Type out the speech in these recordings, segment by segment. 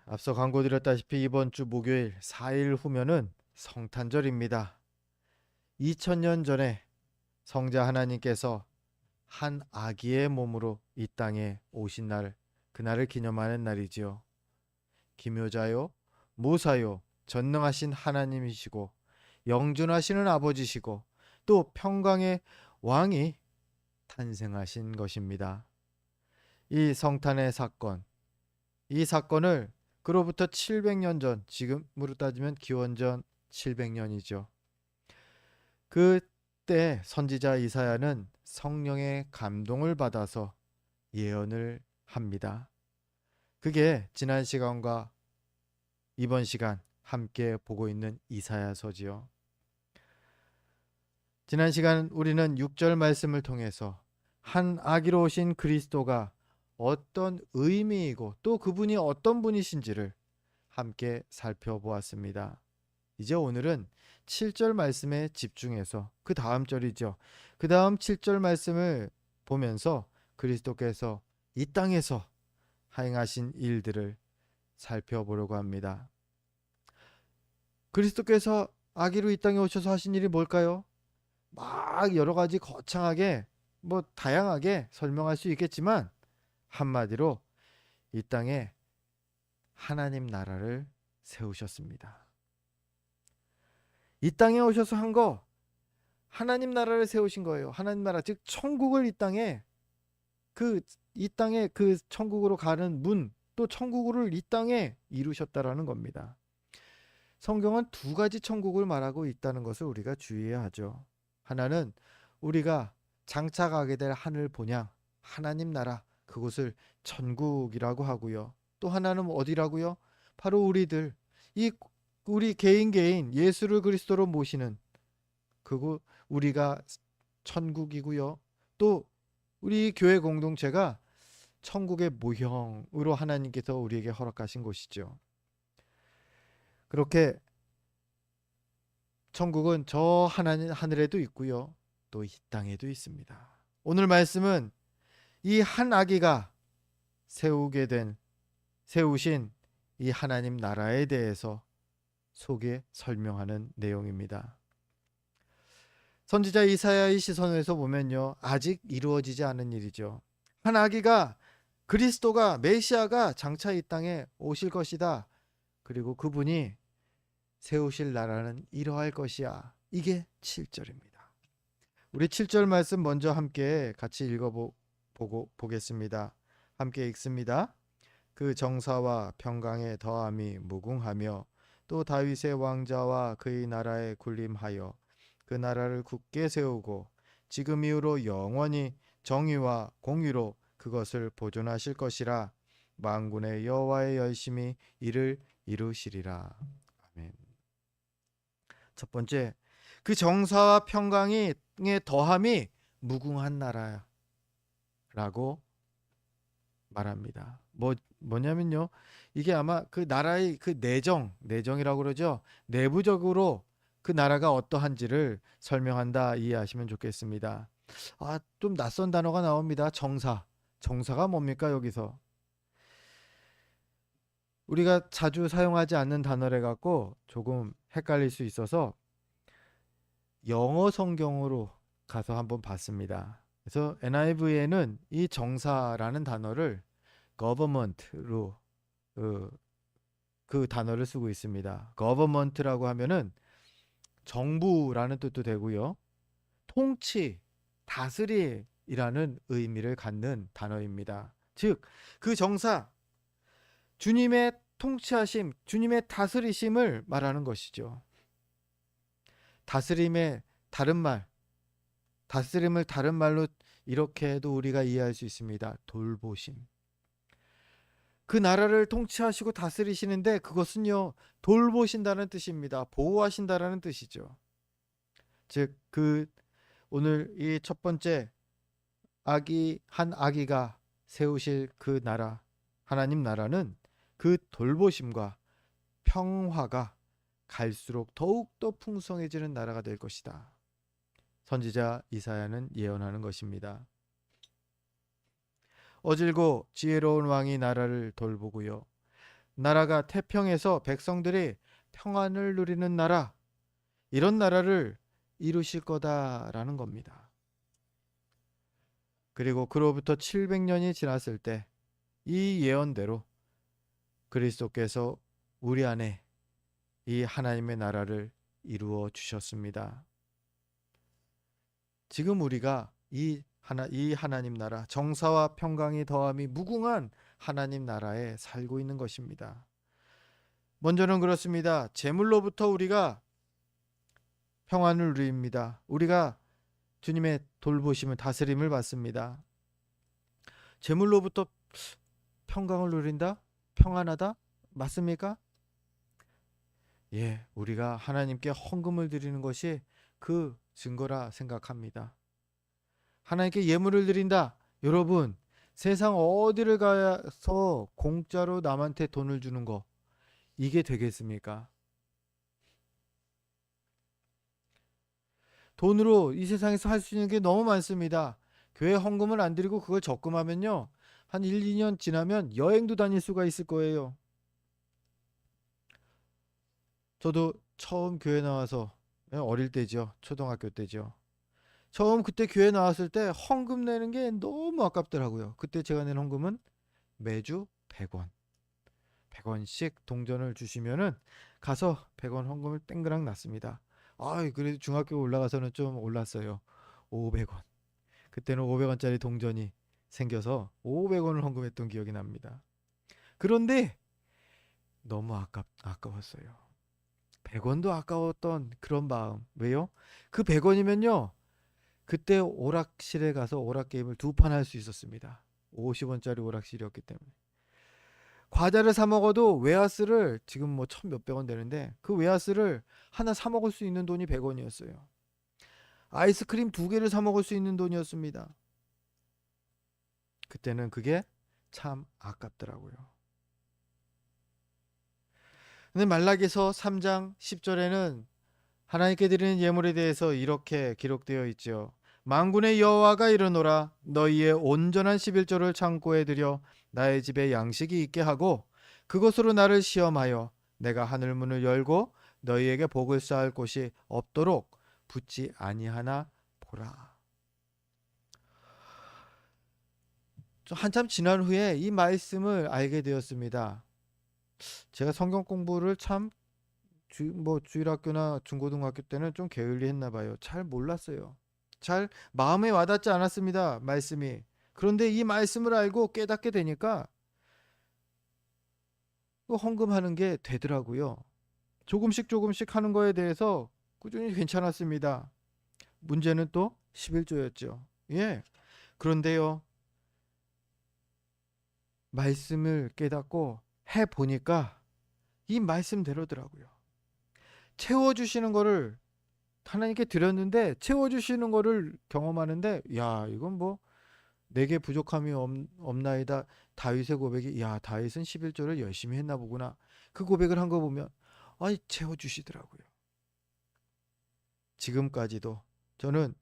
앞서 광고드렸다시피 이번 주 목요일 4일 후면은 성탄절입니다. 2000년 전에 성자 하나님께서 한 아기의 몸으로 이 땅에 오신 날, 그날을 기념하는 날이지요. 기묘자요, 모사요, 전능하신 하나님이시고 영존하시는 아버지시고 또 평강의 왕이 탄생하신 것입니다. 이 성탄의 사건, 이 사건을 그로부터 700년 전, 지금으로 따지면 기원전 700년이죠. 그때 선지자 이사야는 성령의 감동을 받아서 예언을 합니다. 그게 지난 시간과 이번 시간 함께 보고 있는 이사야서지요. 지난 시간 우리는 6절 말씀을 통해서 한 아기로 오신 그리스도가 어떤 의미이고 또 그분이 어떤 분이신지를 함께 살펴보았습니다. 이제 오늘은 7절 말씀에 집중해서 그 다음 절이죠. 그 다음 7절 말씀을 보면서 그리스도께서 이 땅에서 행하신 일들을 살펴보려고 합니다. 그리스도께서 아기로 이 땅에 오셔서 하신 일이 뭘까요? 막 여러 가지 거창하게 다양하게 설명할 수 있겠지만 한마디로 이 땅에 하나님 나라를 세우셨습니다. 이 땅에 오셔서 한 거 하나님 나라를 세우신 거예요. 하나님 나라 즉 천국을 이 땅에 그 천국으로 가는 문 또 천국을 이 땅에 이루셨다라는 겁니다. 성경은 두 가지 천국을 말하고 있다는 것을 우리가 주의해야 하죠. 하나는 우리가 장차 가게 될 하늘 본향 하나님 나라 그곳을 천국이라고 하고요. 또 하나는 어디라고요? 바로 우리 개인 예수를 그리스도로 모시는 그곳 우리가 천국이고요. 또 우리 교회 공동체가 천국의 모형으로 하나님께서 우리에게 허락하신 곳이죠. 그렇게 천국은 저 하늘에도 있고요. 또 이 땅에도 있습니다. 오늘 말씀은 이 한 아기가 세우신 이 하나님 나라에 대해서 설명하는 내용입니다. 선지자 이사야의 시선에서 보면요. 아직 이루어지지 않은 일이죠. 한 아기가 그리스도가 메시아가 장차 이 땅에 오실 것이다. 그리고 그분이 세우실 나라는 이러할 것이야. 이게 7절입니다. 우리 7절 말씀 먼저 함께 같이 보겠습니다. 함께 읽습니다. 그 정사와 평강의 더함이 무궁하며 또 다윗의 왕자와 그의 나라에 군림하여 그 나라를 굳게 세우고 지금 이후로 영원히 정의와 공의로 그것을 보존하실 것이라. 만군의 여호와의 열심히 이를 이루시리라. 아멘. 첫 번째, 그 정사와 평강의 더함이 무궁한 나라라고 말합니다. 뭐냐면요. 이게 아마 그 나라의 그 내정이라고 그러죠. 내부적으로 그 나라가 어떠한지를 설명한다 이해하시면 좋겠습니다. 좀 낯선 단어가 나옵니다. 정사. 정사가 뭡니까 여기서? 우리가 자주 사용하지 않는 단어래 갖고 조금 헷갈릴 수 있어서 영어 성경으로 가서 한번 봤습니다. 그래서 NIV에는 이 정사라는 단어를 government로 그 단어를 쓰고 있습니다. government라고 하면은 정부라는 뜻도 되고요. 통치, 다스리라는 의미를 갖는 단어입니다. 즉, 그 정사, 주님의 통치하심, 주님의 다스리심을 말하는 것이죠. 다스림의 다른 말, 다스림을 다른 말로 이렇게도 우리가 이해할 수 있습니다. 돌보심. 그 나라를 통치하시고 다스리시는데 그것은요, 돌보신다는 뜻입니다. 보호하신다라는 뜻이죠. 즉, 오늘 이 첫 번째 한 아기가 세우실 그 나라, 하나님 나라는 그 돌보심과 평화가 갈수록 더욱더 풍성해지는 나라가 될 것이다. 선지자 이사야는 예언하는 것입니다. 어질고 지혜로운 왕이 나라를 돌보고요. 나라가 태평해서 백성들이 평안을 누리는 나라, 이런 나라를 이루실 거다라는 겁니다. 그리고 그로부터 700년이 지났을 때 이 예언대로 그리스도께서 우리 안에 이 하나님의 나라를 이루어 주셨습니다. 지금 우리가 이 하나님 나라, 정사와 평강이 더함이 무궁한 하나님 나라에 살고 있는 것입니다. 먼저는 그렇습니다. 재물로부터 우리가 평안을 누립니다. 우리가 주님의 돌보심을, 다스림을 받습니다. 재물로부터 평강을 누린다? 평안하다? 맞습니까? 예, 우리가 하나님께 헌금을 드리는 것이 그 증거라 생각합니다. 하나님께 예물을 드린다. 여러분, 세상 어디를 가서 공짜로 남한테 돈을 주는 거, 이게 되겠습니까? 돈으로 이 세상에서 할 수 있는 게 너무 많습니다. 교회 헌금을 안 드리고 그걸 적금하면요, 한 1, 2년 지나면 여행도 다닐 수가 있을 거예요. 저도 처음 교회 나와서, 어릴 때죠. 초등학교 때죠. 처음 그때 교회 나왔을 때 헌금 내는 게 너무 아깝더라고요. 그때 제가 낸 헌금은 매주 100원. 100원씩 동전을 주시면은 가서 100원 헌금을 땡그랑 났습니다. 그래도 중학교 올라가서는 좀 올랐어요. 500원. 그때는 500원짜리 동전이 생겨서 500원을 헌금했던 기억이 납니다. 그런데 너무 아까웠어요. 100원도 아까웠던 그런 마음. 왜요? 그 100원이면요, 그때 오락실에 가서 오락게임을 2판 할 수 있었습니다. 50원짜리 오락실이었기 때문에. 과자를 사 먹어도 웨하스를, 지금 뭐 1,000몇백 원 되는데 그 웨하스를 하나 사 먹을 수 있는 돈이 100원이었어요. 아이스크림 2개를 사 먹을 수 있는 돈이었습니다. 그때는 그게 참 아깝더라고요. 근데 말라기서 3장 10절에는 하나님께 드리는 예물에 대해서 이렇게 기록되어 있죠. 만군의 여호와가 이르노라, 너희의 온전한 11조를 창고에 들여 나의 집에 양식이 있게 하고 그것으로 나를 시험하여 내가 하늘 문을 열고 너희에게 복을 쌓을 곳이 없도록 붙지 아니하나 보라. 한참 지난 후에 이 말씀을 알게 되었습니다. 제가 성경 공부를 참 주일학교나 중고등학교 때는 좀 게을리했나 봐요. 잘 몰랐어요. 잘 마음에 와닿지 않았습니다. 말씀이. 그런데 이 말씀을 알고 깨닫게 되니까 그 헌금하는 게 되더라고요. 조금씩 하는 거에 대해서 꾸준히 괜찮았습니다. 문제는 또 11조였죠. 예. 그런데요, 말씀을 깨닫고 해 보니까 이 말씀대로더라고요. 채워주시는 거를 하나님께 드렸는데 채워주시는 거를 경험하는데, 야, 이건 뭐 내게 부족함이 없나이다. 다윗의 고백이, 야, 다윗은 11조를 열심히 했나 보구나. 그 고백을 한 거 보면 채워주시더라고요. 지금까지도 저는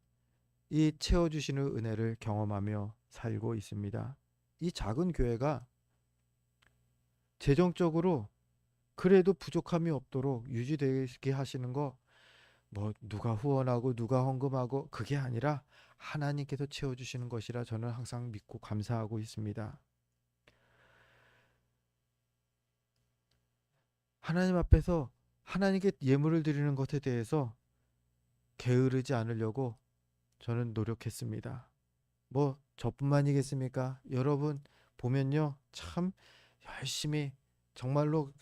이 채워주시는 은혜를 경험하며 살고 있습니다. 이 작은 교회가 재정적으로 그래도 부족함이 없도록 유지되게 하시는 거, 뭐 누가 후원하고 누가 헌금하고 그게 아니라 하나님께서 채워주시는 것이라 저는 항상 믿고 감사하고 있습니다. 하나님 앞에서 하나님께 예물을 드리는 것에 대해서 게으르지 않으려고 저는 노력했습니다. 뭐 저뿐만이겠습니까? 여러분 보면요, 참 열심히 정말로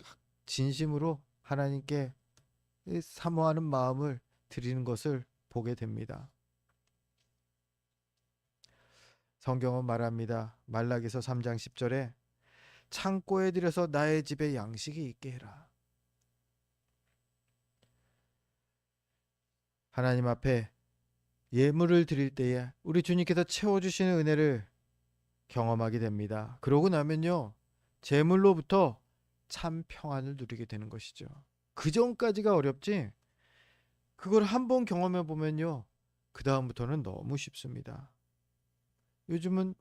진심으로 하나님께 사모하는 마음을 드리는 것을 보게 됩니다. 성경은 말합니다. 말라기서 3장 10절에 창고에 들여서 나의 집에 양식이 있게 해라. 하나님 앞에 예물을 드릴 때에 우리 주님께서 채워주시는 은혜를 경험하게 됩니다. 그러고 나면요, 재물로부터 참 평안을 누리게 되는 것이죠. 그 전까지가 어렵지, 그걸 한번 경험해 보면요, 그 다음부터는 너무 쉽습니다. 요즘은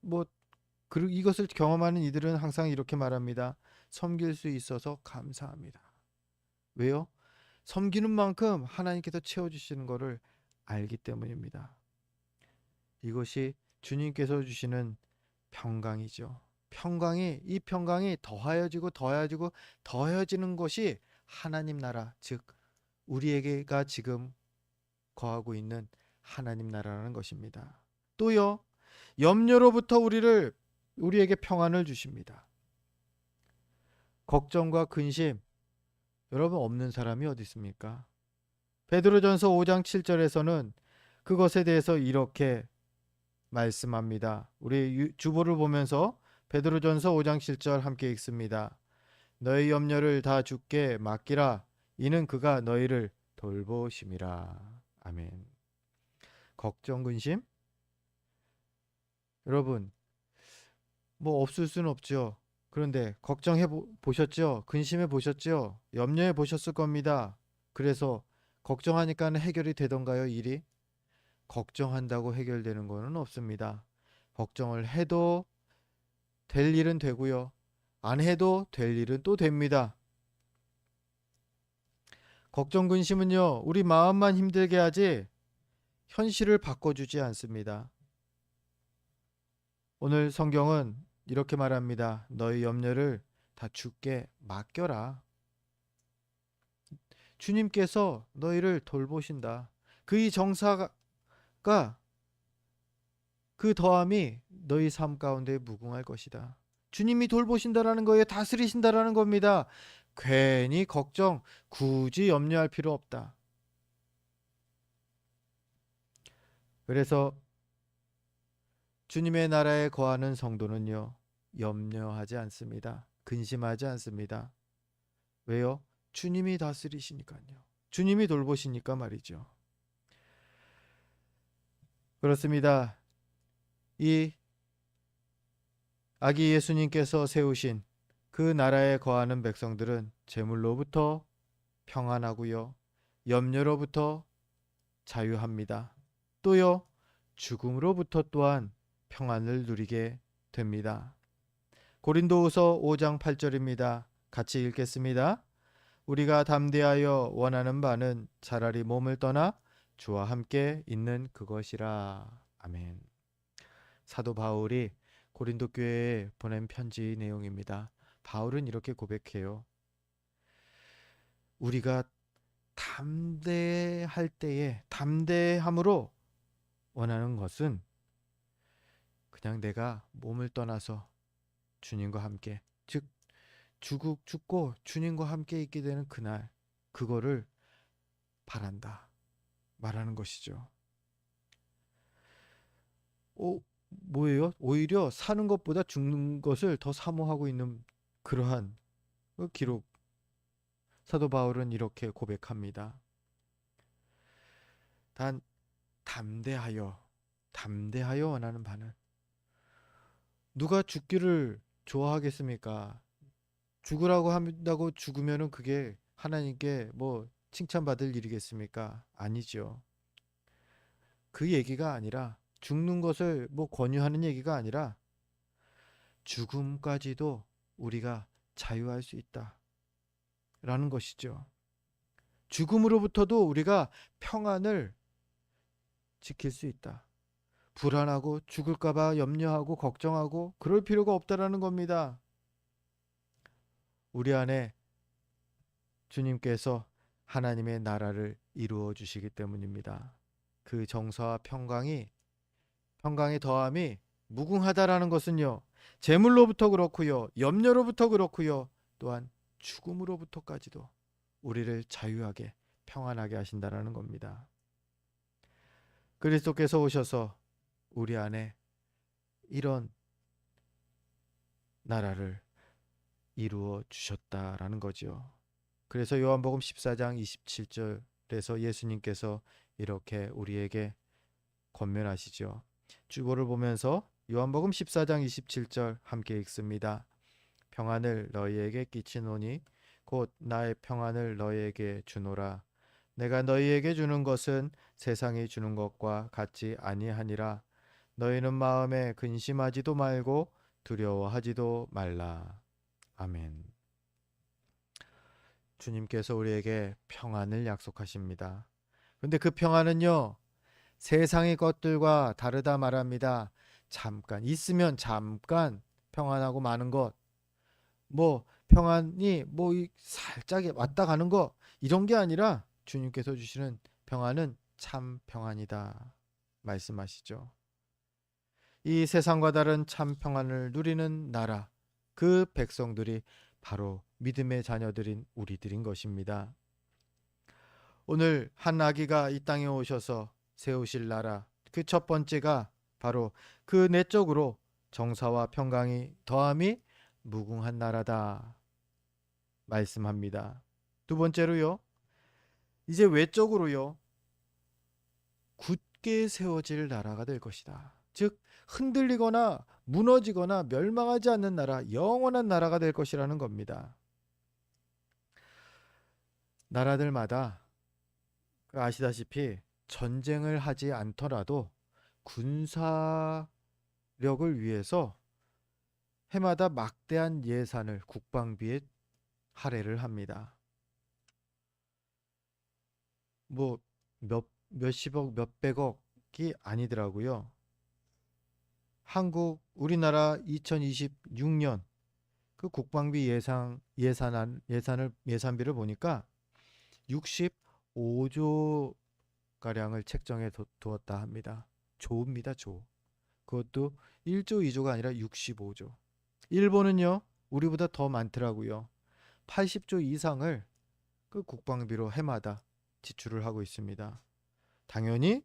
이것을 경험하는 이들은 항상 이렇게 말합니다. 섬길 수 있어서 감사합니다. 왜요? 섬기는 만큼 하나님께서 채워주시는 것을 알기 때문입니다. 이것이 주님께서 주시는 평강이죠. 이 평강이 더하여지고 더하여지고 더해지는 것이 하나님 나라, 즉 우리에게가 지금 거하고 있는 하나님 나라라는 것입니다. 또요, 염려로부터 우리에게 평안을 주십니다. 걱정과 근심, 여러분 없는 사람이 어디 있습니까? 베드로전서 5장 7절에서는 그것에 대해서 이렇게 말씀합니다. 우리 주보를 보면서 베드로전서 5장 7절 함께 읽습니다. 너희 염려를 다 주께 맡기라. 이는 그가 너희를 돌보심이라. 아멘. 걱정, 근심? 여러분, 뭐 없을 수는 없죠. 그런데 걱정해 보셨죠? 근심해 보셨죠? 염려해 보셨을 겁니다. 그래서 걱정하니까는 해결이 되던가요, 일이? 걱정한다고 해결되는 거는 없습니다. 걱정을 해도 될 일은 되고요. 안 해도 될 일은 또 됩니다. 걱정 근심은요, 우리 마음만 힘들게 하지 현실을 바꿔주지 않습니다. 오늘 성경은 이렇게 말합니다. 너희 염려를 다 주께 맡겨라. 주님께서 너희를 돌보신다. 그 정사가 그 더함이 너희 삶 가운데 무궁할 것이다. 주님이 돌보신다라는 거예요. 다스리신다라는 겁니다. 괜히 걱정, 굳이 염려할 필요 없다. 그래서 주님의 나라에 거하는 성도는요, 염려하지 않습니다. 근심하지 않습니다. 왜요? 주님이 다스리시니까요. 주님이 돌보시니까 말이죠. 그렇습니다. 이 아기 예수님께서 세우신 그 나라에 거하는 백성들은 재물로부터 평안하고요. 염려로부터 자유합니다. 또요, 죽음으로부터 또한 평안을 누리게 됩니다. 고린도후서 5장 8절입니다. 같이 읽겠습니다. 우리가 담대하여 원하는 바는 차라리 몸을 떠나 주와 함께 있는 그것이라. 아멘. 사도 바울이 고린도 교회에 보낸 편지 내용입니다. 바울은 이렇게 고백해요. 우리가 담대할 때에 담대함으로 원하는 것은 그냥 내가 몸을 떠나서 주님과 함께, 즉 죽고 주님과 함께 있게 되는 그날, 그거를 바란다 말하는 것이죠. 뭐예요? 오히려 사는 것보다 죽는 것을 더 사모하고 있는 그러한 기록. 사도 바울은 이렇게 고백합니다. 단 담대하여 원하는 바는, 누가 죽기를 좋아하겠습니까? 죽으라고 한다고 죽으면은 그게 하나님께 뭐 칭찬받을 일이겠습니까? 아니죠. 그 얘기가 아니라, 죽는 것을 뭐 권유하는 얘기가 아니라 죽음까지도 우리가 자유할 수 있다 라는 것이죠. 죽음으로부터도 우리가 평안을 지킬 수 있다. 불안하고 죽을까봐 염려하고 걱정하고 그럴 필요가 없다라는 겁니다. 우리 안에 주님께서 하나님의 나라를 이루어 주시기 때문입니다. 그 정서와 평강의 더함이 무궁하다라는 것은요, 재물로부터 그렇고요, 염려로부터 그렇고요, 또한 죽음으로부터까지도 우리를 자유하게 평안하게 하신다라는 겁니다. 그리스도께서 오셔서 우리 안에 이런 나라를 이루어 주셨다라는 거죠. 그래서 요한복음 14장 27절에서 예수님께서 이렇게 우리에게 권면하시죠. 주보를 보면서 요한복음 14장 27절 함께 읽습니다. 평안을 너희에게 끼치노니 곧 나의 평안을 너희에게 주노라. 내가 너희에게 주는 것은 세상이 주는 것과 같지 아니하니라. 너희는 마음에 근심하지도 말고 두려워하지도 말라. 아멘. 주님께서 우리에게 평안을 약속하십니다. 근데 그 평안은요, 세상의 것들과 다르다 말합니다. 잠깐, 있으면 잠깐 평안하고 마는 것, 뭐, 평안이 살짝 왔다 가는 거, 이런 게 아니라 주님께서 주시는 평안은 참 평안이다. 말씀하시죠. 이 세상과 다른 참 평안을 누리는 나라, 그 백성들이 바로 믿음의 자녀들인 우리들인 것입니다. 오늘 한 아기가 이 땅에 오셔서 세우실 나라, 그 첫 번째가 바로 그 내적으로 정사와 평강이 더함이 무궁한 나라다 말씀합니다. 두 번째로요, 이제 외적으로요, 굳게 세워질 나라가 될 것이다. 즉 흔들리거나 무너지거나 멸망하지 않는 나라, 영원한 나라가 될 것이라는 겁니다. 나라들마다 아시다시피 전쟁을 하지 않더라도 군사력을 위해서 해마다 막대한 예산을 국방비에 할애를 합니다. 뭐 몇십억, 몇백억이 아니더라고요. 우리나라 2026년 그 국방비 예산비를 보니까 65조 가량을 책정해 두었다 합니다. 조입니다, 조. 그것도 1조, 2조가 아니라 65조. 일본은요, 우리보다 더 많더라고요. 80조 이상을 그 국방비로 해마다 지출을 하고 있습니다. 당연히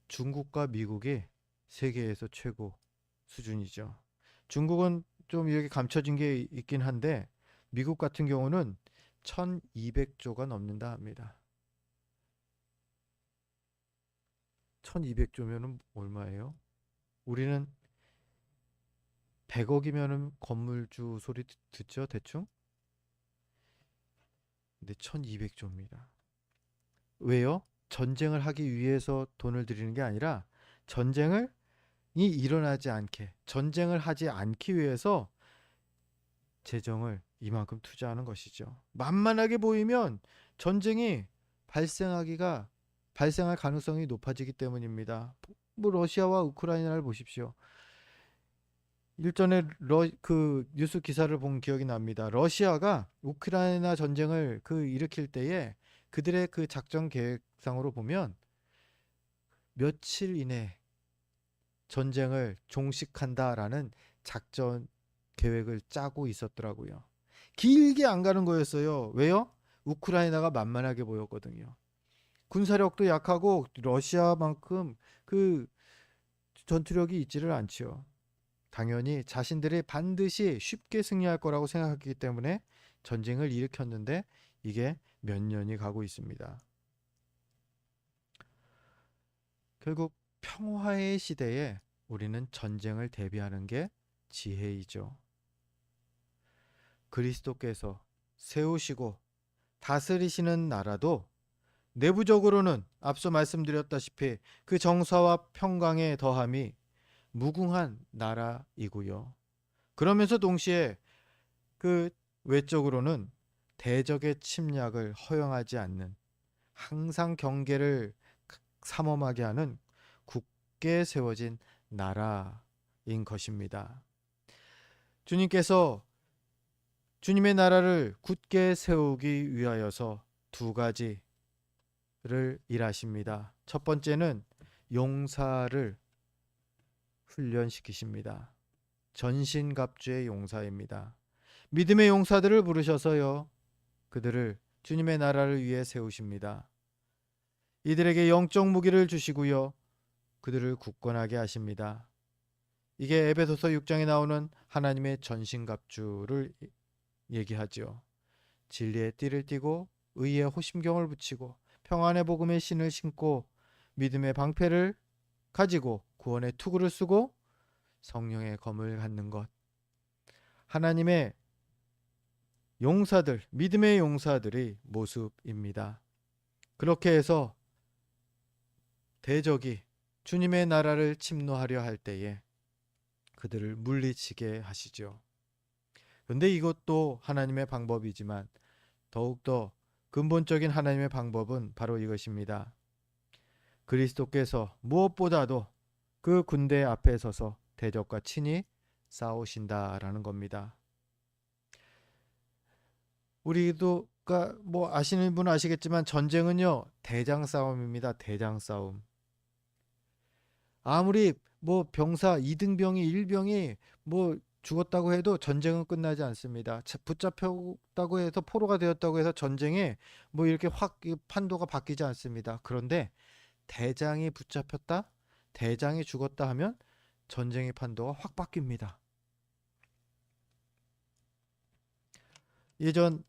중국과 미국이 세계에서 최고 수준이죠. 중국은 좀 이렇게 감춰진 게 있긴 한데 미국 같은 경우는 1200조가 넘는다 합니다. 1200조면은 얼마예요? 우리는 100억이면은 건물주 소리 듣죠, 대충? 근데 1200조입니다. 왜요? 전쟁을 하기 위해서 돈을 들이는 게 아니라 전쟁이 일어나지 않게, 전쟁을 하지 않기 위해서 재정을 이만큼 투자하는 것이죠. 만만하게 보이면 전쟁이 발생할 가능성이 높아지기 때문입니다. 뭐 러시아와 우크라이나를 보십시오. 일전에 그 뉴스 기사를 본 기억이 납니다. 러시아가 우크라이나 전쟁을 일으킬 때에 그들의 그 작전 계획상으로 보면 며칠 이내 전쟁을 종식한다라는 작전 계획을 짜고 있었더라고요. 길게 안 가는 거였어요. 왜요? 우크라이나가 만만하게 보였거든요. 군사력도 약하고 러시아만큼 그 전투력이 있지를 않지요. 당연히 자신들이 반드시 쉽게 승리할 거라고 생각했기 때문에 전쟁을 일으켰는데 이게 몇 년이 가고 있습니다. 결국 평화의 시대에 우리는 전쟁을 대비하는 게 지혜이죠. 그리스도께서 세우시고 다스리시는 나라도 내부적으로는 앞서 말씀드렸다시피 그 정사와 평강의 더함이 무궁한 나라이고요. 그러면서 동시에 그 외적으로는 대적의 침략을 허용하지 않는, 항상 경계를 삼엄하게 하는 굳게 세워진 나라인 것입니다. 주님께서 주님의 나라를 굳게 세우기 위하여서 두 가지를 일하십니다. 첫 번째는 용사를 훈련시키십니다. 전신갑주의 용사입니다. 믿음의 용사들을 부르셔서요, 그들을 주님의 나라를 위해 세우십니다. 이들에게 영적 무기를 주시고요, 그들을 굳건하게 하십니다. 이게 에베소서 6장에 나오는 하나님의 전신갑주를 얘기하죠. 진리의 띠를 띠고 의의 호심경을 붙이고 평안의 복음의 신을 신고 믿음의 방패를 가지고 구원의 투구를 쓰고 성령의 검을 갖는 것. 하나님의 용사들, 믿음의 용사들의 모습입니다. 그렇게 해서 대적이 주님의 나라를 침노하려 할 때에 그들을 물리치게 하시죠. 그런데 이것도 하나님의 방법이지만 더욱더 근본적인 하나님의 방법은 바로 이것입니다. 그리스도께서 무엇보다도 그 군대 앞에 서서 대적과 친히 싸우신다라는 겁니다. 우리도 뭐 아시는 분은 아시겠지만 전쟁은요, 대장 싸움입니다. 대장 싸움. 아무리 뭐 병사 2등병이 1병이 뭐 죽었다고 해도 전쟁은 끝나지 않습니다. 붙잡혔다고 해서 포로가 되었다고 해서 전쟁에 뭐 이렇게 확 판도가 바뀌지 않습니다. 그런데 대장이 붙잡혔다, 대장이 죽었다 하면 전쟁의 판도가 확 바뀝니다. 예전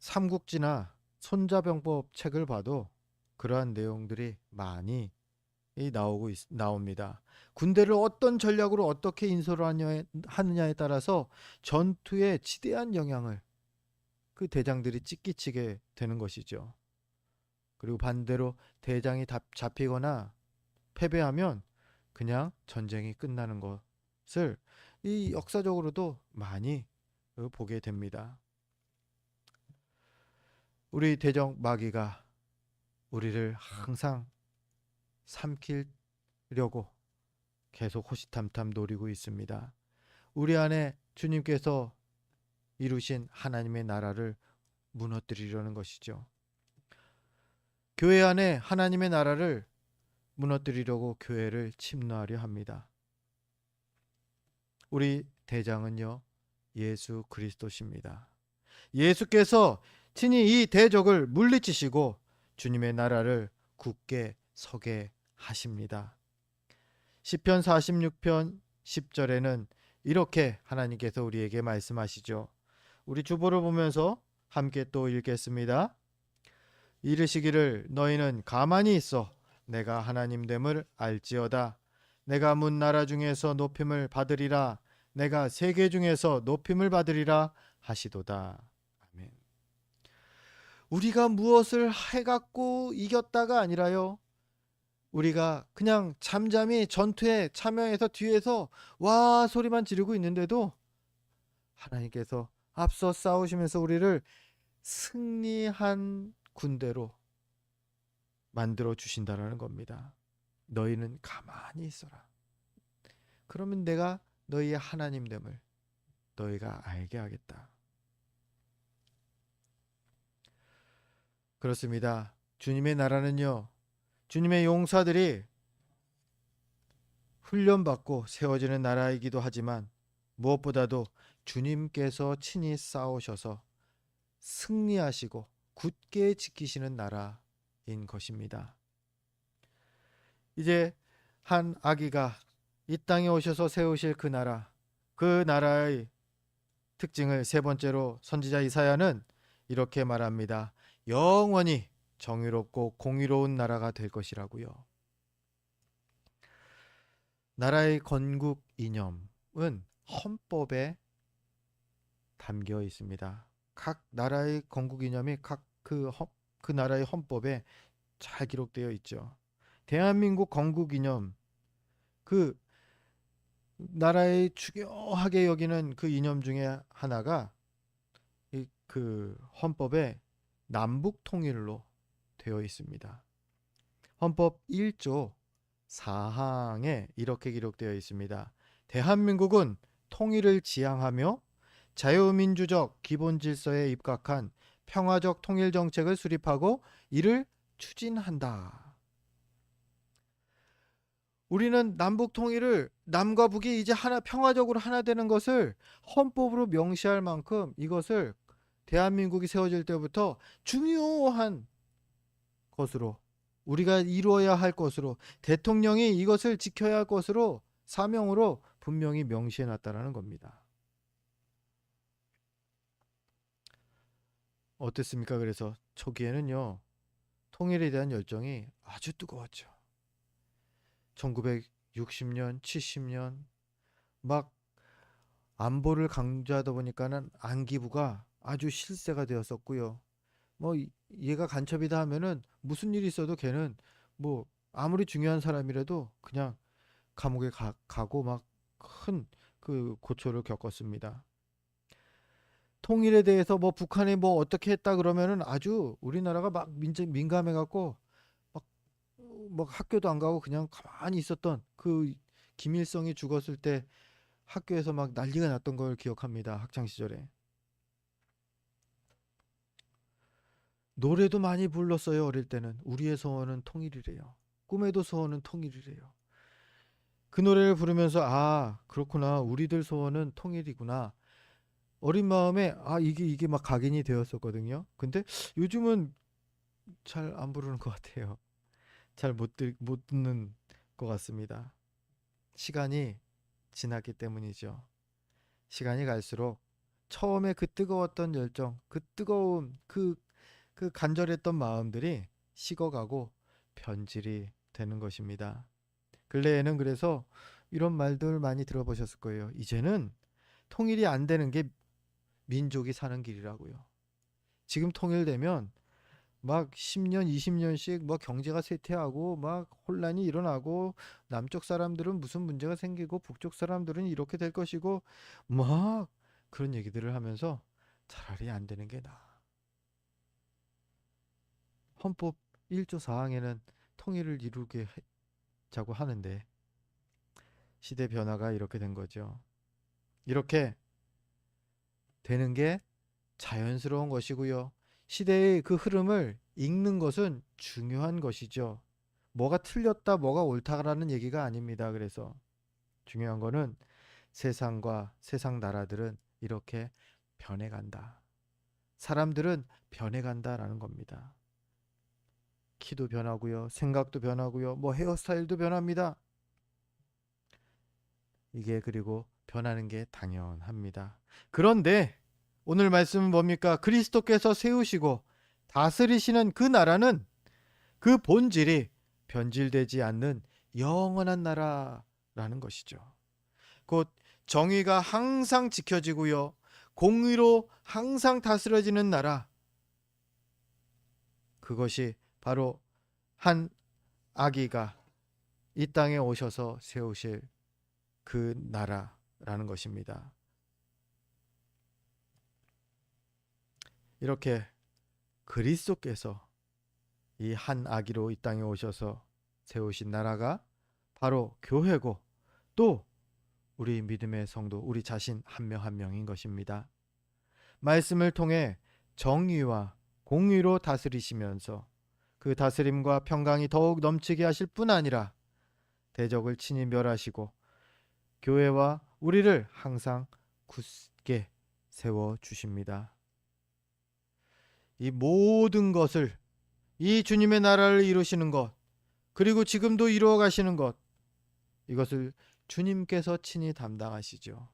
삼국지나 손자병법 책을 봐도 그러한 내용들이 많이 나옵니다. 군대를 어떤 전략으로 어떻게 인솔을 하느냐에 따라서 전투에 지대한 영향을 그 대장들이 끼치게 되는 것이죠. 그리고 반대로 대장이 잡히거나 패배하면 그냥 전쟁이 끝나는 것을 이 역사적으로도 많이 보게 됩니다. 우리 대적 마귀가 우리를 항상 삼키려고 계속 호시탐탐 노리고 있습니다. 우리 안에 주님께서 이루신 하나님의 나라를 무너뜨리려는 것이죠. 교회 안에 하나님의 나라를 무너뜨리려고 교회를 침노하려 합니다. 우리 대장은요, 예수 그리스도십니다. 예수께서 친히 이 대적을 물리치시고 주님의 나라를 굳게 서게 하십니다. 시편 46편 10절에는 이렇게 하나님께서 우리에게 말씀하시죠. 우리 주보를 보면서 함께 또 읽겠습니다. 이르시기를 너희는 가만히 있어 내가 하나님됨을 알지어다. 내가 문 나라 중에서 높임을 받으리라. 내가 세계 중에서 높임을 받으리라 하시도다. 아멘. 우리가 무엇을 해갖고 이겼다가 아니라요, 우리가 그냥 잠잠히 전투에 참여해서 뒤에서 와 소리만 지르고 있는데도 하나님께서 앞서 싸우시면서 우리를 승리한 군대로 만들어 주신다라는 겁니다. 너희는 가만히 있어라. 그러면 내가 너희의 하나님됨을 너희가 알게 하겠다. 그렇습니다. 주님의 나라는요, 주님의 용사들이 훈련받고 세워지는 나라이기도 하지만 무엇보다도 주님께서 친히 싸우셔서 승리하시고 굳게 지키시는 나라인 것입니다. 이제 한 아기가 이 땅에 오셔서 세우실 그 나라, 그 나라의 특징을 세 번째로 선지자 이사야는 이렇게 말합니다. 영원히 정의롭고 공의로운 나라가 될 것이라고요. 나라의 건국 이념은 헌법에 담겨 있습니다. 각 나라의 건국 이념이 각 그 나라의 헌법에 잘 기록되어 있죠. 대한민국 건국 이념, 그 나라의 중요하게 여기는 그 이념 중에 하나가 그 헌법에 남북 통일로 되어 있습니다. 헌법 1조 4항에 이렇게 기록되어 있습니다. 대한민국은 통일을 지향하며 자유민주적 기본 질서에 입각한 평화적 통일 정책을 수립하고 이를 추진한다. 우리는 남북 통일을, 남과 북이 이제 하나 평화적으로 하나 되는 것을 헌법으로 명시할 만큼 이것을 대한민국이 세워질 때부터 중요한 것으로, 우리가 이루어야 할 것으로, 대통령이 이것을 지켜야 할 것으로, 사명으로 분명히 명시해 놨다라는 겁니다. 어땠습니까? 그래서 초기에는요, 통일에 대한 열정이 아주 뜨거웠죠. 1960년, 70년 막 안보를 강조하다 보니까는 안기부가 아주 실세가 되었었고요. 뭐 얘가 간첩이다 하면은 무슨 일이 있어도 걔는 뭐 아무리 중요한 사람이라도 그냥 감옥에 가고 막 큰 그 고초를 겪었습니다. 통일에 대해서 뭐 북한이 뭐 어떻게 했다 그러면은 아주 우리나라가 막 민감해 갖고 막, 막 학교도 안 가고 그냥 가만히 있었던 그 김일성이 죽었을 때 학교에서 막 난리가 났던 걸 기억합니다. 학창 시절에. 노래도 많이 불렀어요. 어릴 때는. 우리의 소원은 통일이래요. 꿈에도 소원은 통일이래요. 그 노래를 부르면서 아, 그렇구나. 우리들 소원은 통일이구나. 어린 마음에 아, 이게 막 각인이 되었었거든요. 근데 요즘은 잘 안 부르는 것 같아요. 잘 못 듣는 것 같습니다. 시간이 지났기 때문이죠. 시간이 갈수록 처음에 그 뜨거웠던 열정, 그 뜨거움, 그 간절했던 마음들이 식어가고 변질이 되는 것입니다. 근래에는 그래서 이런 말들 많이 들어보셨을 거예요. 이제는 통일이 안 되는 게 민족이 사는 길이라고요. 지금 통일되면 막 10년, 20년씩 뭐 경제가 쇠퇴하고 막 혼란이 일어나고 남쪽 사람들은 무슨 문제가 생기고 북쪽 사람들은 이렇게 될 것이고 막 그런 얘기들을 하면서 차라리 안 되는 게 나아. 헌법 1조 4항에는 통일을 이루게 자고 하는데 시대 변화가 이렇게 된 거죠. 이렇게 되는 게 자연스러운 것이고요. 시대의 그 흐름을 읽는 것은 중요한 것이죠. 뭐가 틀렸다, 뭐가 옳다라는 얘기가 아닙니다. 그래서 중요한 거는 세상과 세상 나라들은 이렇게 변해간다. 사람들은 변해간다라는 겁니다. 키도 변하고요. 생각도 변하고요. 뭐 헤어스타일도 변합니다. 이게 그리고 변하는 게 당연합니다. 그런데 오늘 말씀은 뭡니까? 그리스도께서 세우시고 다스리시는 그 나라는 그 본질이 변질되지 않는 영원한 나라라는 것이죠. 곧 정의가 항상 지켜지고요. 공의로 항상 다스려지는 나라. 그것이 바로 한 아기가 이 땅에 오셔서 세우실 그 나라라는 것입니다. 이렇게 그리스도께서 이 한 아기로 이 땅에 오셔서 세우신 나라가 바로 교회고 또 우리 믿음의 성도, 우리 자신 한 명 한 명인 것입니다. 말씀을 통해 정의와 공의로 다스리시면서 그 다스림과 평강이 더욱 넘치게 하실 뿐 아니라 대적을 친히 멸하시고 교회와 우리를 항상 굳게 세워 주십니다. 이 모든 것을 이 주님의 나라를 이루시는 것 그리고 지금도 이루어 가시는 것 이것을 주님께서 친히 담당하시죠.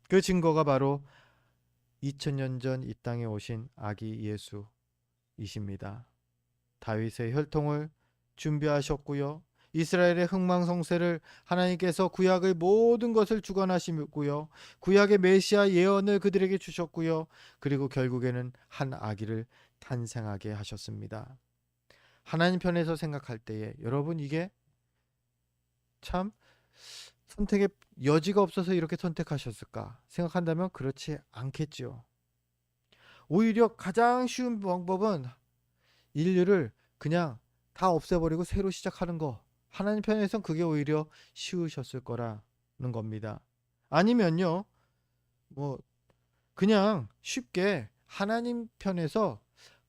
그 증거가 바로 2000년 전 이 땅에 오신 아기 예수이십니다. 다윗의 혈통을 준비하셨고요. 이스라엘의 흥망성쇠를 하나님께서 구약의 모든 것을 주관하시고요. 구약의 메시아 예언을 그들에게 주셨고요. 그리고 결국에는 한 아기를 탄생하게 하셨습니다. 하나님 편에서 생각할 때에 여러분 이게 참 선택의 여지가 없어서 이렇게 선택하셨을까 생각한다면 그렇지 않겠죠. 오히려 가장 쉬운 방법은 인류를 그냥 다 없애버리고 새로 시작하는 거. 하나님 편에선 그게 오히려 쉬우셨을 거라는 겁니다. 아니면요, 뭐 그냥 쉽게 하나님 편에서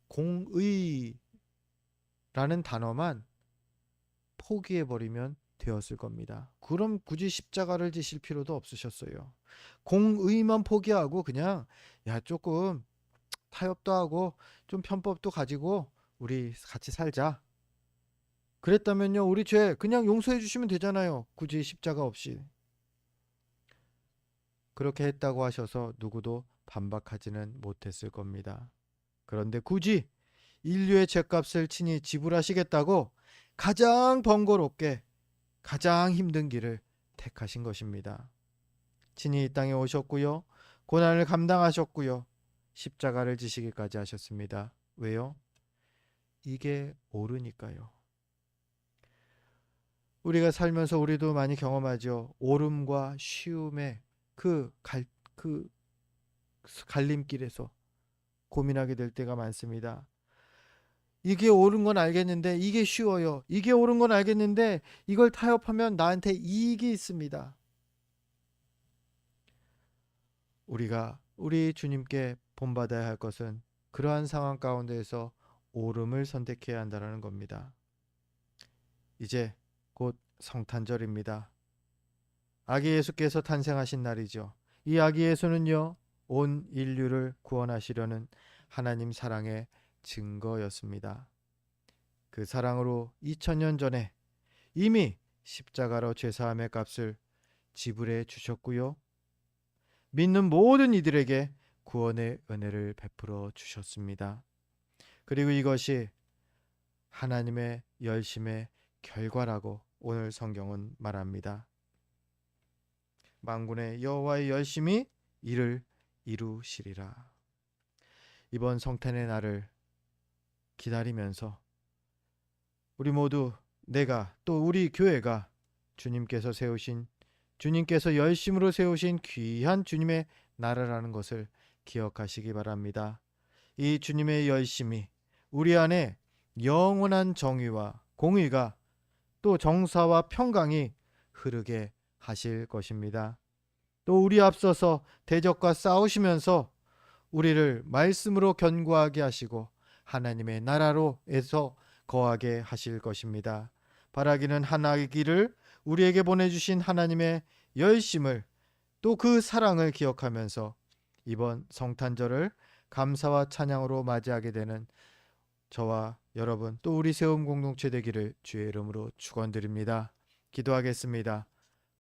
공의라는 단어만 포기해버리면 되었을 겁니다. 그럼 굳이 십자가를 지실 필요도 없으셨어요. 공의만 포기하고 그냥 야 조금 타협도 하고 좀 편법도 가지고 우리 같이 살자. 그랬다면요 우리 죄 그냥 용서해 주시면 되잖아요. 굳이 십자가 없이. 그렇게 했다고 하셔서 누구도 반박하지는 못했을 겁니다. 그런데 굳이 인류의 죄값을 친히 지불하시겠다고 가장 번거롭게 가장 힘든 길을 택하신 것입니다. 친히 이 땅에 오셨고요. 고난을 감당하셨고요. 십자가를 지시기까지 하셨습니다. 왜요? 이게 옳으니까요. 우리가 살면서 우리도 많이 경험하죠. 옳음과 쉬움의 그 갈림길에서 고민하게 될 때가 많습니다. 이게 옳은 건 알겠는데 이게 쉬워요. 이게 옳은 건 알겠는데 이걸 타협하면 나한테 이익이 있습니다. 우리가 우리 주님께 본받아야 할 것은 그러한 상황 가운데에서 옳음을 선택해야 한다는 겁니다. 이제 곧 성탄절입니다. 아기 예수께서 탄생하신 날이죠. 이 아기 예수는요, 온 인류를 구원하시려는 하나님 사랑의 증거였습니다. 그 사랑으로 2000년 전에 이미 십자가로 죄사함의 값을 지불해 주셨고요. 믿는 모든 이들에게 구원의 은혜를 베풀어 주셨습니다. 그리고 이것이 하나님의 열심의 결과라고 오늘 성경은 말합니다. 만군의 여호와의 열심이 이를 이루시리라. 이번 성탄의 날을 기다리면서 우리 모두 내가 또 우리 교회가 주님께서 열심으로 세우신 귀한 주님의 나라라는 것을 기억하시기 바랍니다. 이 주님의 열심이 우리 안에 영원한 정의와 공의가 또 정사와 평강이 흐르게 하실 것입니다. 또 우리 앞서서 대적과 싸우시면서 우리를 말씀으로 견고하게 하시고 하나님의 나라로에서 거하게 하실 것입니다. 바라기는 하나이기를 우리에게 보내주신 하나님의 열심을 또 그 사랑을 기억하면서 이번 성탄절을 감사와 찬양으로 맞이하게 되는 저와 여러분 또 우리 세움 공동체 되기를 주의 이름으로 축원드립니다. 기도하겠습니다.